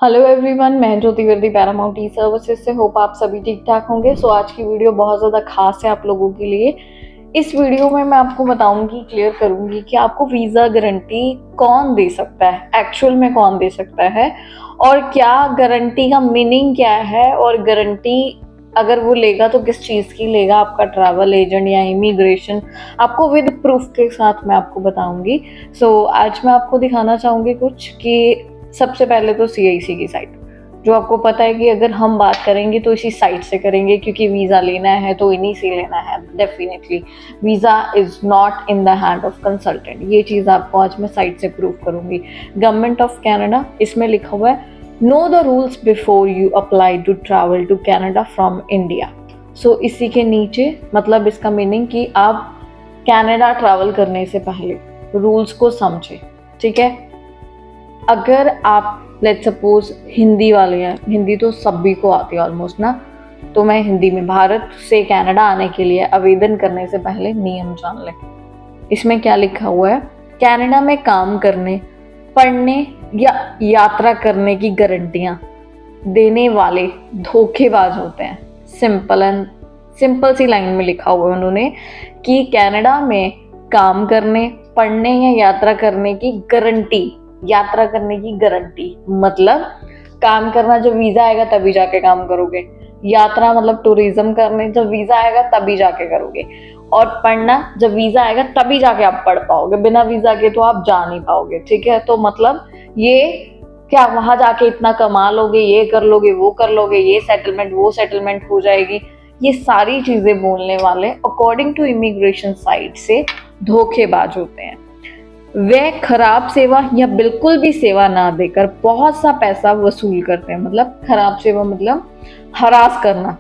Hello everyone, मैं ज्योति वर्दी Paramount ई services से। होप आप सभी ठीक ठाक होंगे। आज की वीडियो बहुत ज़्यादा खास है आप लोगों के लिए। इस वीडियो में मैं आपको बताऊंगी, क्लियर करूंगी कि आपको वीज़ा गारंटी कौन दे सकता है, एक्चुअल में कौन दे सकता है, और क्या गारंटी का मीनिंग क्या है, और गारंटी अगर वो लेगा तो किस चीज़ की लेगा, आपका ट्रैवल एजेंट या इमिग्रेशन। आपको विद प्रूफ के साथ मैं आपको बताऊंगी। आज मैं आपको दिखाना चाहूँगी कुछ कि सबसे पहले तो CIC की साइट, जो आपको पता है कि अगर हम बात करेंगे तो इसी साइट से करेंगे, क्योंकि वीज़ा लेना है तो इन्हीं से लेना है। Definitely visa is not in the hand of consultant. ये चीज़ आपको आज मैं साइट से प्रूव करूंगी। गवर्नमेंट ऑफ कनाडा, इसमें लिखा हुआ है know the rules before you apply to travel to Canada from India. इसी के नीचे मतलब इसका मीनिंग कि आप कनाडा ट्रैवल करने से पहले रूल्स को समझे। ठीक है, अगर आप लेट्स सपोज हिंदी वाले हैं, हिंदी तो सभी को आती है ऑलमोस्ट ना, तो मैं हिंदी में भारत से कनाडा आने के लिए आवेदन करने से पहले नियम जान लें। इसमें क्या लिखा हुआ है, कनाडा में काम करने, पढ़ने या यात्रा करने की गारंटियां देने वाले धोखेबाज होते हैं। सिंपल सी लाइन में लिखा हुआ है उन्होंने कि कनाडा में काम करने, पढ़ने या यात्रा करने की गारंटी मतलब काम करना, जब वीजा आएगा तभी जाके काम करोगे। यात्रा मतलब टूरिज्म करने, जब वीजा आएगा तभी जाके करोगे। और पढ़ना, जब वीजा आएगा तभी जाके आप पढ़ पाओगे, बिना वीजा के तो आप जा नहीं पाओगे। ठीक है, तो मतलब ये क्या वहां जाके इतना कमा लोगे, ये कर लोगे, वो कर लोगे, ये सेटलमेंट वो सेटलमेंट हो जाएगी, ये सारी चीजें बोलने वाले अकॉर्डिंग टू इमिग्रेशन साइट से धोखेबाज होते हैं। वे खराब सेवा या बिल्कुल भी सेवा ना देकर बहुत सा पैसा वसूल करते हैं। मतलब खराब सेवा मतलब हरास करना।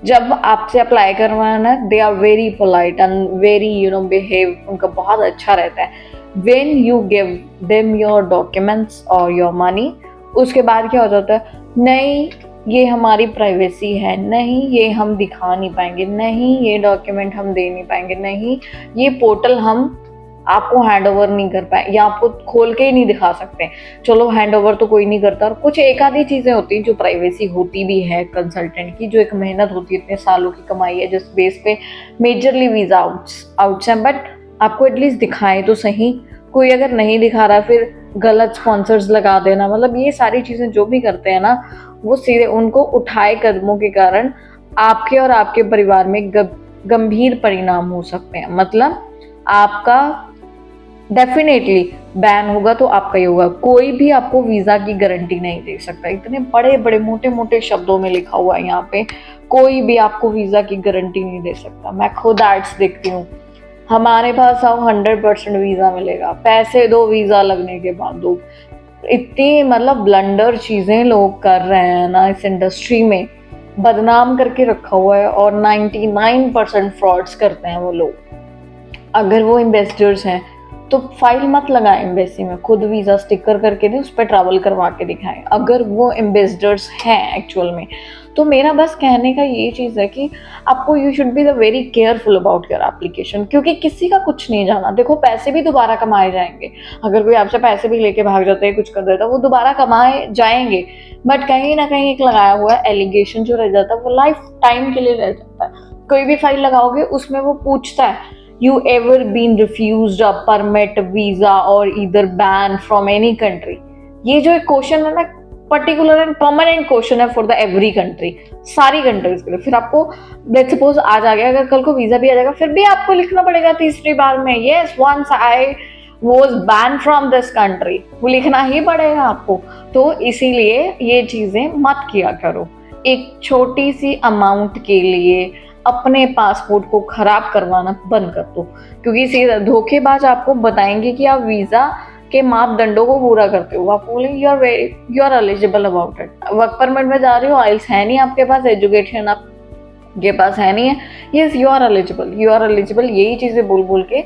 जब आपसे अप्लाई करवाना, they are very polite and very behave, उनका बहुत अच्छा रहता है। When you give them your documents और योर मनी, उसके बाद क्या हो जाता है, नहीं ये हमारी प्राइवेसी है, नहीं ये हम दिखा नहीं पाएंगे, नहीं ये डॉक्यूमेंट हम दे नहीं पाएंगे, नहीं ये पोर्टल हम आपको हैंड ओवर नहीं कर पाए या आपको खोल के ही नहीं दिखा सकते। चलो हैंड ओवर तो कोई नहीं करता, और कुछ एक आधी चीजें होती हैं जो प्राइवेसी होती भी है कंसल्टेंट की, जो एक मेहनत होती है, इतने सालों की कमाई है, जिस बेस पे मेजरली वीजा आउट्स हैं। बट आपको एटलीस्ट दिखाएं तो सही। कोई अगर नहीं दिखा रहा फिर गलत स्पॉन्सर्स लगा देना, मतलब ये सारी चीजें जो भी करते हैं ना, वो सीधे उनको उठाए कदमों के कारण आपके और आपके परिवार में गंभीर परिणाम हो सकते हैं। मतलब आपका डेफिनेटली बैन होगा तो आपका ही होगा। कोई भी आपको वीजा की गारंटी नहीं दे सकता। इतने बड़े बड़े मोटे मोटे शब्दों में लिखा हुआ है यहाँ पे, कोई भी आपको वीजा की गारंटी नहीं दे सकता। मैं खुद एड्स देखती हूँ, हमारे पास आओ 100% वीजा मिलेगा, पैसे दो वीजा लगने के बाद दो। इतनी मतलब ब्लंडर चीजें लोग कर रहे हैं ना, इस इंडस्ट्री में बदनाम करके रखा हुआ है, और 99% फ्रॉड्स करते हैं वो लोग। अगर वो इन्वेस्टर्स हैं तो फाइल मत लगाएं एम्बेसी में, खुद वीजा स्टिकर करके दें, उस पर ट्रैवल करवा के दिखाएं। अगर वो एम्बेसडर्स हैं एक्चुअल में, तो मेरा बस कहने का ये चीज़ है कि आपको you should be the very careful about your application, क्योंकि किसी का कुछ नहीं जाना। देखो पैसे भी दोबारा कमाए जाएंगे, अगर कोई आपसे पैसे भी लेके भाग जाता है, कुछ कर देता है, वो दोबारा कमाए जाएंगे। बट कहीं ना कहीं एक लगाया हुआ एलिगेशन जो रह जाता है वो लाइफ टाइम के लिए रह जाता है। कोई भी फाइल लगाओगे उसमें वो पूछता है, you ever been refused a permit, visa or either banned from any country। ये जो एक क्वेश्चन है ना, पर्टिकुलर एंड परमानेंट क्वेश्चन है फॉर द एवरी कंट्री, सारी कंट्रीज के लिए। फिर आपको लेट्स सपोज आज आ गया, अगर कल को वीजा भी आ जाएगा, फिर भी आपको लिखना पड़ेगा तीसरी बार में, yes once I was banned from this country, वो लिखना ही पड़ेगा आपको। तो इसीलिए ये चीजें मत किया करो। एक छोटी सी अमाउंट के लिए अपने पासपोर्ट को खराब करवाना बंद कर दो, क्योंकि सीधा धोखेबाज आपको बताएंगे कि आप वीजा के मापदंडों को पूरा करते हो। आप बोलेंगे you are eligible about it, work permit में जा रहे हो, आइल्स है नहीं आपके पास, एजुकेशन आपके पास है नहीं है, यस यू आर एलिजिबल, यही चीजें बोल बोल के,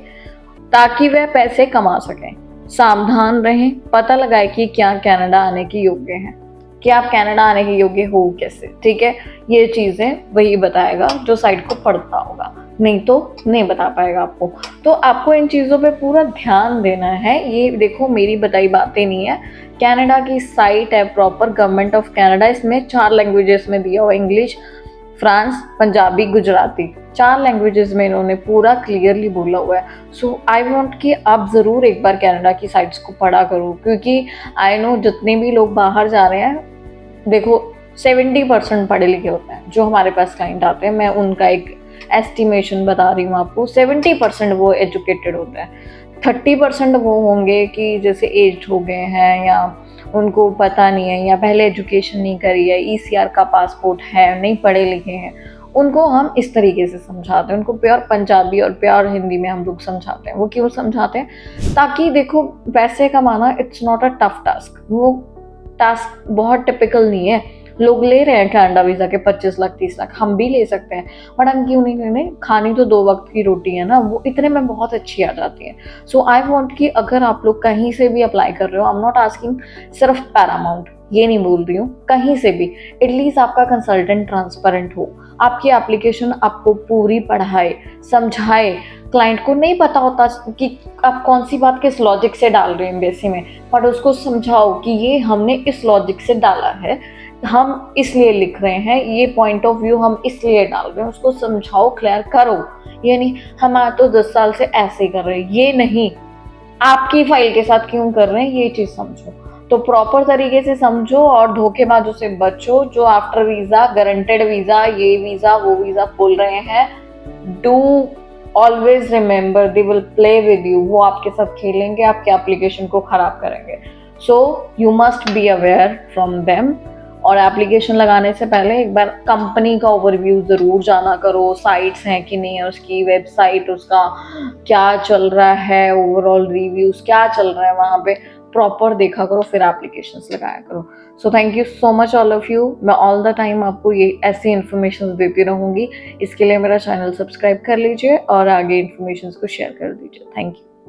ताकि वह पैसे कमा सकें। सावधान रहें, पता लगाए कि क्या कनाडा आने के योग्य हैं, कि आप कनाडा आने के योग्य हो कैसे। ठीक है, ये चीजें वही बताएगा जो साइट को पढ़ता होगा। नहीं तो नहीं बता पाएगा आपको। तो आपको इन चीज़ों पे पूरा ध्यान देना है। ये देखो मेरी बताई बातें नहीं है, कनाडा की साइट है प्रॉपर, गवर्नमेंट ऑफ कनाडा, इसमें 4 लैंग्वेजेस में दिया हुआ, English, France, Punjabi, Gujarati, 4 languages में इन्होंने पूरा क्लियरली बोला हुआ है। सो आई वांट कि आप ज़रूर एक बार कनाडा की साइट्स को पढ़ा करो, क्योंकि आई नो जितने भी लोग बाहर जा रहे हैं, देखो 70% पढ़े लिखे होते हैं जो हमारे पास क्लाइंट आते हैं, मैं उनका एक एस्टिमेशन बता रही हूँ आपको, 70% वो एजुकेटेड होते हैं, 30% वो होंगे कि जैसे एज हो गए हैं या उनको पता नहीं है या पहले एजुकेशन नहीं करी है, ईसीआर का पासपोर्ट है, नहीं पढ़े लिखे हैं, उनको हम इस तरीके से समझाते हैं, उनको प्योर पंजाबी और प्योर हिंदी में हम लोग समझाते हैं। वो क्यों समझाते हैं? ताकि देखो पैसे कमाना it's not a tough task, वो टास्क बहुत टिपिकल नहीं है। लोग ले रहे हैं कनाडा वीज़ा के 25 लाख 30 लाख, हम भी ले सकते हैं, बट हम क्यों नहीं लेने? खानी तो 2 वक्त की रोटी है ना, वो इतने में बहुत अच्छी आ जाती है। सो आई वांट कि अगर आप लोग कहीं से भी अप्लाई कर रहे हो, आई एम नॉट आस्किंग सिर्फ पैरामाउंट, ये नहीं बोल रही हूँ, कहीं से भी एटलीस्ट आपका कंसल्टेंट ट्रांसपेरेंट हो, आपकी एप्लीकेशन आपको पूरी पढ़ाए समझाए। क्लाइंट को नहीं पता होता कि आप कौन सी बात किस लॉजिक से डाल रहे हैं एम्बेसी में, बट उसको समझाओ कि ये हमने इस लॉजिक से डाला है, हम इसलिए लिख रहे हैं, ये पॉइंट ऑफ व्यू हम इसलिए डाल रहे हैं, उसको समझाओ, क्लियर करो। ये नहीं हम तो 10 साल से ऐसे कर रहे हैं, ये नहीं, आपकी फाइल के साथ क्यों कर रहे हैं, ये चीज़ समझो। तो प्रॉपर तरीके से समझो और धोखेबाजों से बचो, जो आफ्टर वीज़ा, गारंटेड वीज़ा, ये वीज़ा वो वीज़ा बोल रहे हैं। Do always remember they will play with you, वो आपके साथ खेलेंगे, आपके एप्लीकेशन को खराब करेंगे। So you must be aware from them. और एप्लीकेशन लगाने से पहले एक बार कंपनी का ओवरव्यू ज़रूर जाना करो, साइट्स हैं कि नहीं है उसकी, वेबसाइट उसका क्या चल रहा है, ओवरऑल रिव्यूज़ क्या चल रहा है वहाँ पे, प्रॉपर देखा करो, फिर एप्लीकेशंस लगाया करो। So thank you so much all of you. मैं ऑल द टाइम आपको ये ऐसी इन्फॉर्मेशन देती रहूँगी, इसके लिए मेरा चैनल सब्सक्राइब कर लीजिए और आगे इन्फॉर्मेशन को शेयर कर दीजिए। Thank you.